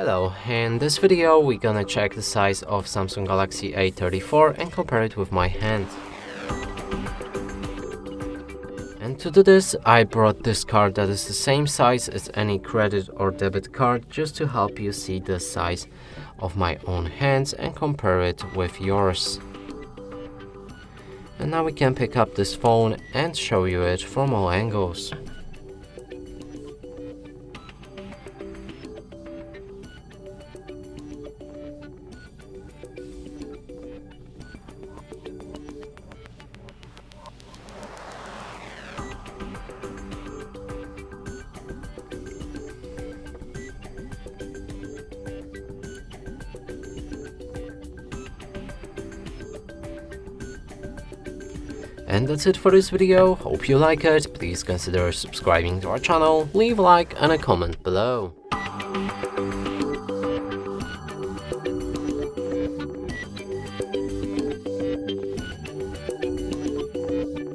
Hello, in this video we're gonna check the size of Samsung Galaxy A34 and compare it with my hand. And to do this, I brought this card that is the same size as any credit or debit card, just to help you see the size of my own hands and compare it with yours. And now we can pick up this phone and show you it from all angles. And that's it for this video. Hope you like it. Please consider subscribing to our channel, leave a like and a comment below.